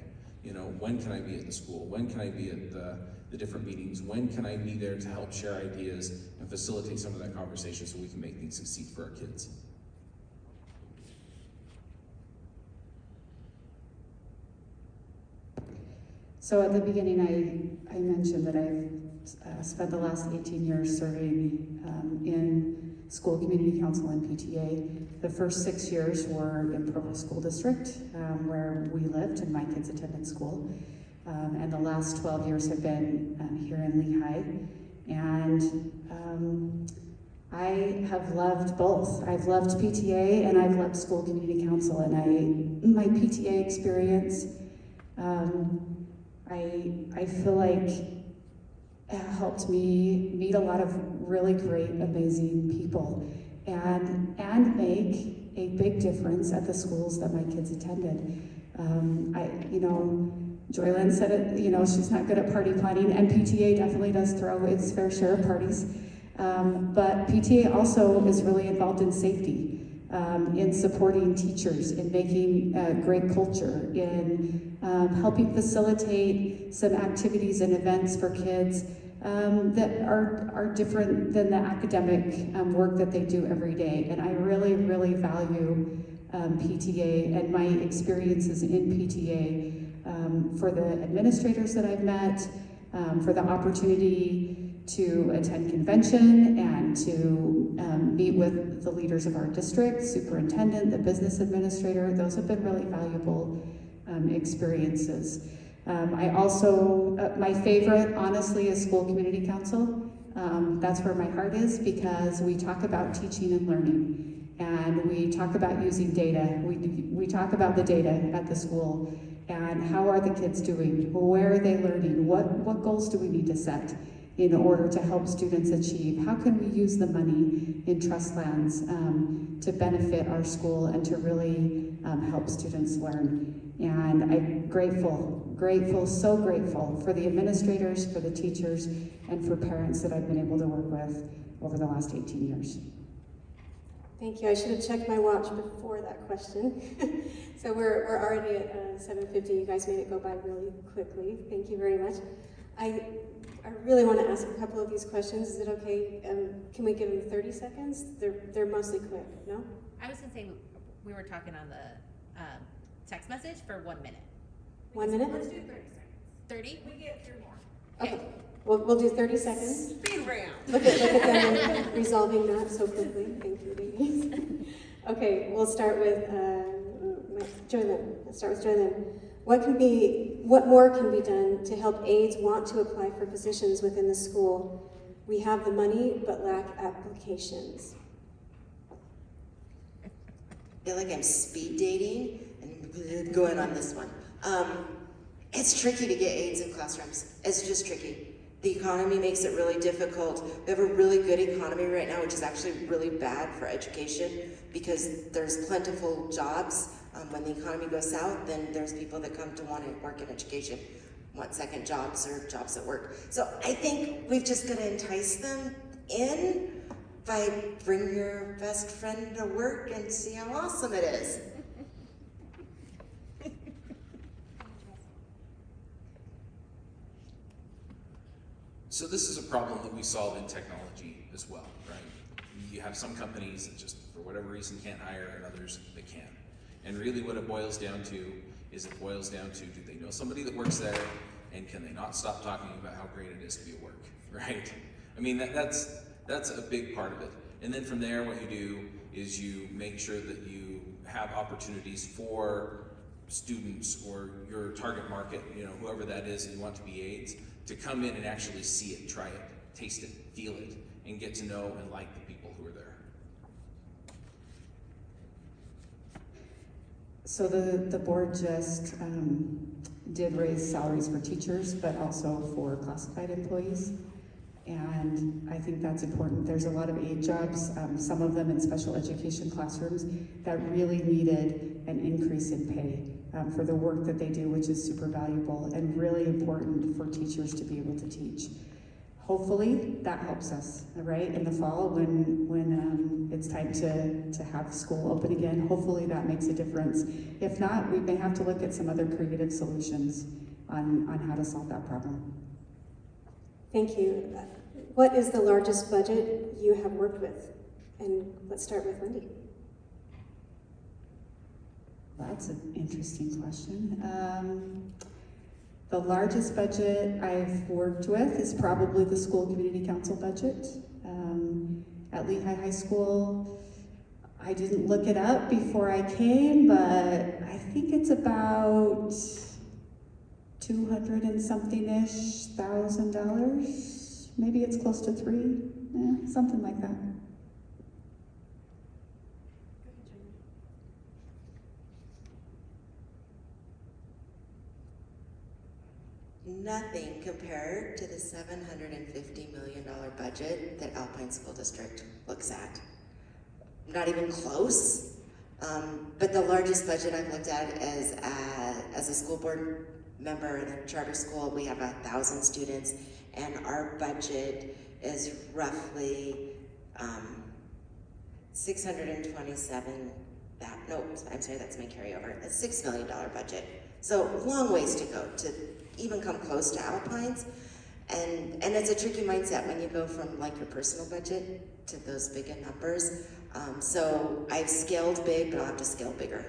you know, when can I be at the school? When can I be at the different meetings? When can I be there to help share ideas and facilitate some of that conversation so we can make things succeed for our kids? So at the beginning, I mentioned that I've spent the last 18 years serving in school community council and PTA. The first 6 years were in Provo School District, where we lived and my kids attended school. And the last 12 years have been here in Lehigh. And I have loved both. I've loved PTA and I've loved school community council. And my PTA experience, I feel like it helped me meet a lot of really great, amazing people and make a big difference at the schools that my kids attended. Joy Lynn said it, you know, she's not good at party planning, and PTA definitely does throw its fair share of parties. But PTA also is really involved in safety, in supporting teachers, in making great culture, in helping facilitate some activities and events for kids that are different than the academic work that they do every day. And I really, really value PTA and my experiences in PTA for the administrators that I've met, for the opportunity to attend convention and to meet with the leaders of our district, superintendent, the business administrator. Those have been really valuable experiences. I also, my favorite, honestly, is school community council. That's where my heart is, because we talk about teaching and learning, and we talk about using data. We talk about the data at the school, and how are the kids doing? Where are they learning? What goals do we need to set in order to help students achieve? How can we use the money in trust lands to benefit our school and to really help students learn. And I'm grateful, so grateful for the administrators, for the teachers, and for parents that I've been able to work with over the last 18 years. Thank you. I should have checked my watch before that question. So we're already at 7:50. You guys made it go by really quickly. Thank you very much. I really want to ask a couple of these questions. Is it okay? Can we give them 30 seconds? They're mostly quick, no? I was gonna say, we were talking on the text message for 1 minute. 1 minute? Let's do 30 seconds. 30? We get through more. Okay. We'll do 30 seconds. Speed round. Look at them resolving that so quickly. Thank you, ladies. Okay, we'll start with Joylyn. Let's start with Joylyn. What more can be done to help aides want to apply for positions within the school? We have the money, but lack applications. I feel like I'm speed dating and going on this one. It's tricky to get aides in classrooms. It's just tricky. The economy makes it really difficult. We have a really good economy right now, which is actually really bad for education because there's plentiful jobs. When the economy goes south, then there's people that come to want to work in education, want second jobs or jobs at work. So I think we've just got to entice them in by bring your best friend to work and see how awesome it is. So this is a problem that we solve in technology as well, right? You have some companies that just, for whatever reason, can't hire, and others that can. And really what it boils down to is do they know somebody that works there, and can they not stop talking about how great it is to be at work, right? I mean, that's a big part of it. And then from there, what you do is you make sure that you have opportunities for students or your target market, whoever that is, and you want to be aides, to come in and actually see it, try it, taste it, feel it, and get to know and like the people who are there. So the board just did raise salaries for teachers, but also for classified employees. And I think that's important. There's a lot of aide jobs, some of them in special education classrooms, that really needed an increase in pay for the work that they do, which is super valuable and really important for teachers to be able to teach. Hopefully that helps us, right? In the fall when it's time to have school open again, hopefully that makes a difference. If not, we may have to look at some other creative solutions on how to solve that problem. Thank you. What is the largest budget you have worked with? And let's start with Wendy. That's an interesting question. The largest budget I've worked with is probably the school community council budget. At Lehigh High School, I didn't look it up before I came, but I think it's about $200 and something-ish thousand. Maybe it's close to $3, something like that. Nothing compared to the $750 million budget that Alpine School District looks at. Not even close. But the largest budget I've looked at is as a school board member in a charter school. We have 1,000 students, and our budget is roughly 627. I'm sorry, that's my carryover. A $6 million budget. So long ways to go to even come close to Alpine's. And it's a tricky mindset when you go from like your personal budget to those bigger numbers. So I've scaled big, but I'll have to scale bigger.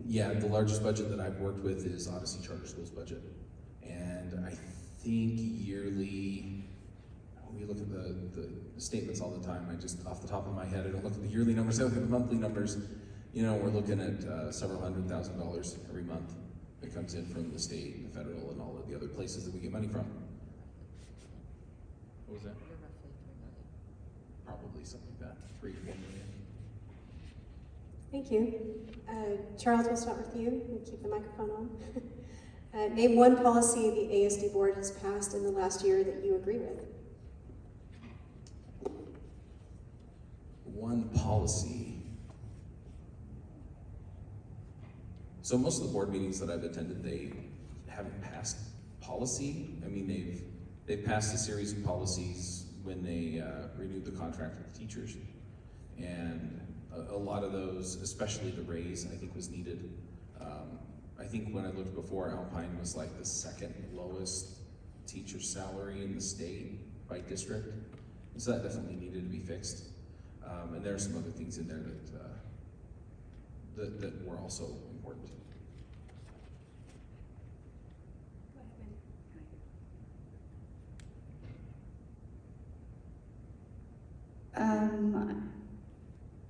Yeah, the largest budget that I've worked with is Odyssey Charter School's budget. And I think yearly, we look at the statements all the time. I just, off the top of my head, I don't look at the yearly numbers, I look at the monthly numbers. We're looking at several $100,000 every month that comes in from the state and the federal and all of the other places that we get money from. What was that? Probably something like that, 3 to 4 million. Thank you. Charles, we'll start with you. We'll keep the microphone on. Name one policy the ASD board has passed in the last year that you agree with. One policy. So most of the board meetings that I've attended, they haven't passed policy. I mean, they've passed a series of policies when they renewed the contract with the teachers. And a lot of those, especially the raise, I think was needed. I think when I looked before, Alpine was like the second lowest teacher salary in the state by district. And so that definitely needed to be fixed. And there are some other things in there that were also important.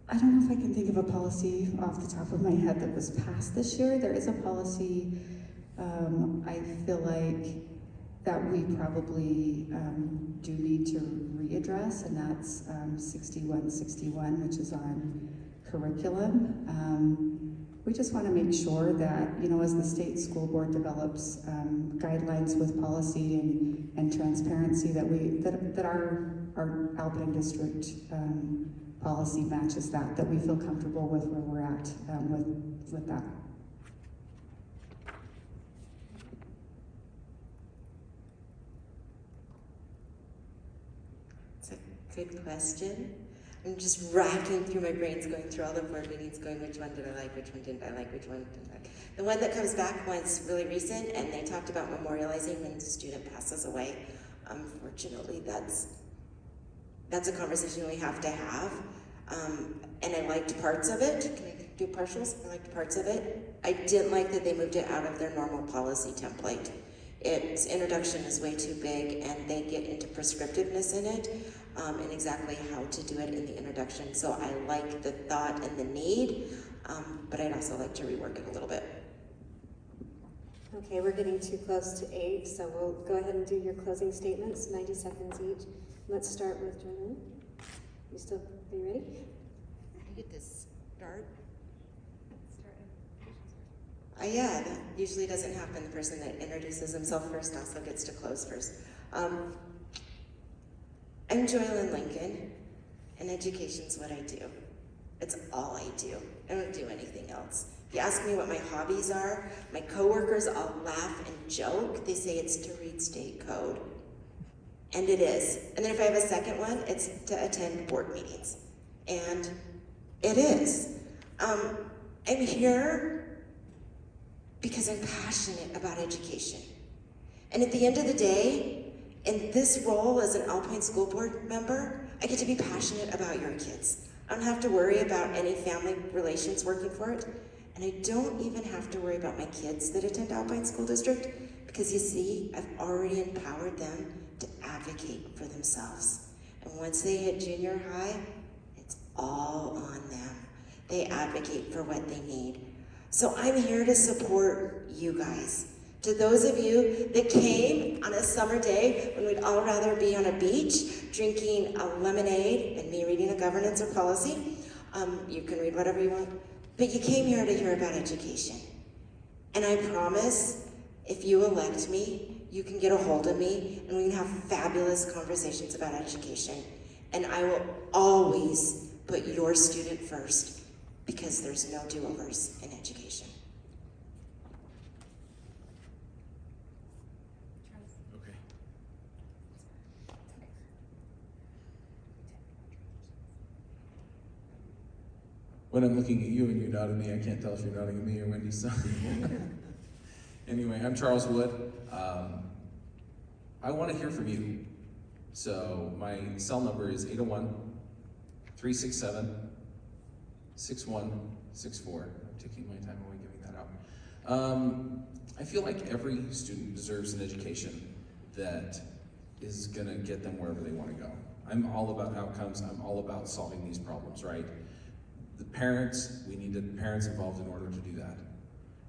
I don't know if I can think of a policy off the top of my head that was passed this year. There is a policy, I feel like, that we probably do need to readdress, and that's 6161, which is on curriculum. We just want to make sure that, you know, as the state school board develops guidelines with policy and transparency, that our Alpine district policy matches that we feel comfortable with where we're at with that. It's a good question. I'm just racking through my brains, going through all the board meetings, going which one did I like, which one didn't I like, which one didn't I like. The one that comes back was really recent, and they talked about memorializing when the student passes away. Unfortunately, that's a conversation we have to have. And I liked parts of it. Can I do partials? I liked parts of it. I didn't like that they moved it out of their normal policy template. Its introduction is way too big, and they get into prescriptiveness in it, and exactly how to do it in the introduction. So I like the thought and the need, but I'd also like to rework it a little bit. Okay, we're getting too close to 8, so we'll go ahead and do your closing statements, 90 seconds each. Let's start with Jordan. Are you ready? I get to start. Yeah, that usually doesn't happen. The person that introduces himself first also gets to close first. I'm Lynn Lincoln, and education's what I do. It's all I do. I don't do anything else. If you ask me what my hobbies are, my coworkers all laugh and joke. They say it's to read state code. And it is. And then if I have a second one, it's to attend board meetings. And it is. I'm here because I'm passionate about education. And at the end of the day, in this role as an Alpine School Board member, I get to be passionate about your kids. I don't have to worry about any family relations working for it. And I don't even have to worry about my kids that attend Alpine School District, because you see, I've already empowered them to advocate for themselves. And once they hit junior high, it's all on them. They advocate for what they need. So I'm here to support you guys. To those of you that came on a summer day when we'd all rather be on a beach drinking a lemonade and me reading a governance or policy, you can read whatever you want, but you came here to hear about education. And I promise, if you elect me, you can get a hold of me and we can have fabulous conversations about education. And I will always put your student first, because there's no do-overs in education. Okay. When I'm looking at you and you nod at me, I can't tell if you're nodding at me or Wendy. So anyway, I'm Charles Wood. I want to hear from you. So my cell number is 801-367-6164. I'm taking my time away giving that out. I feel like every student deserves an education that is gonna get them wherever they wanna go. I'm all about outcomes, I'm all about solving these problems, right? The parents, we need the parents involved in order to do that.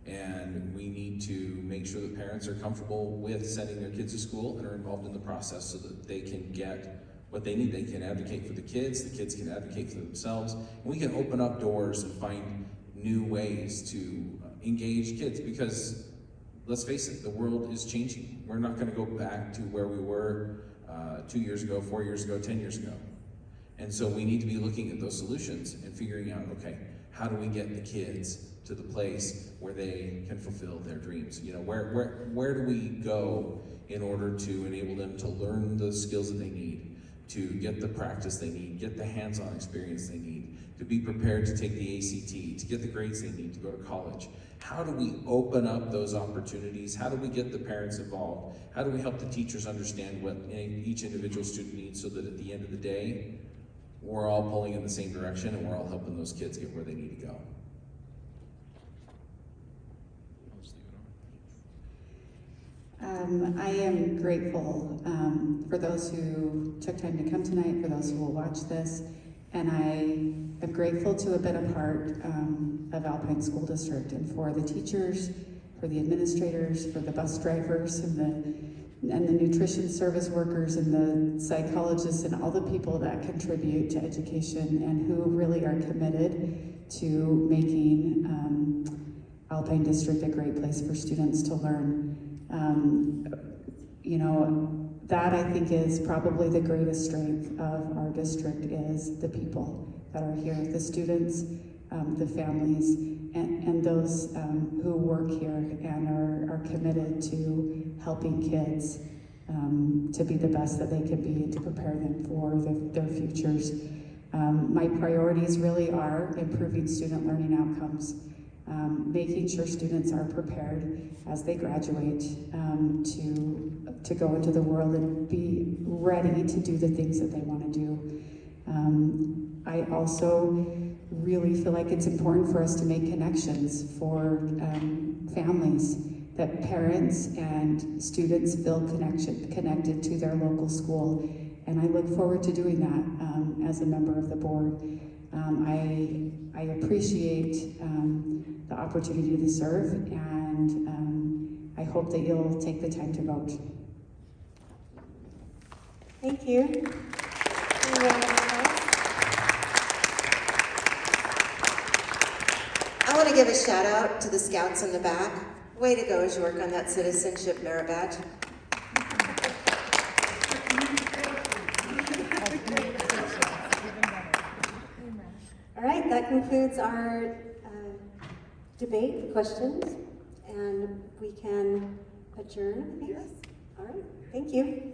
And we need to make sure that parents are comfortable with sending their kids to school and are involved in the process so that they can get what they need. They can advocate for the kids can advocate for themselves, and we can open up doors and find new ways to engage kids, because let's face it, the world is changing. We're not gonna go back to where we were 2 years ago, 4 years ago, 10 years ago. And so we need to be looking at those solutions and figuring out, okay, how do we get the kids to the place where they can fulfill their dreams. You know, where do we go in order to enable them to learn the skills that they need, to get the practice they need, get the hands-on experience they need, to be prepared to take the ACT, to get the grades they need to go to college? How do we open up those opportunities? How do we get the parents involved? How do we help the teachers understand what each individual student needs so that at the end of the day, we're all pulling in the same direction and we're all helping those kids get where they need to go? I am grateful for those who took time to come tonight, for those who will watch this, and I am grateful to have been a part of Alpine School District, and for the teachers, for the administrators, for the bus drivers, and the nutrition service workers, and the psychologists, and all the people that contribute to education and who really are committed to making Alpine District a great place for students to learn. You know, that I think is probably the greatest strength of our district, is the people that are here, the students, the families, and those who work here and are committed to helping kids to be the best that they can be and to prepare them for their futures. My priorities really are improving student learning outcomes, making sure students are prepared as they graduate to go into the world and be ready to do the things that they want to do. I also really feel like it's important for us to make connections for families, that parents and students feel connected to their local school. And I look forward to doing that as a member of the board. I appreciate the opportunity to serve, and I hope that you'll take the time to vote. Thank you. I want to give a shout out to the scouts in the back. Way to go as you work on that citizenship merit badge. All right, that concludes our debate questions, and we can adjourn, I think. All right, thank you.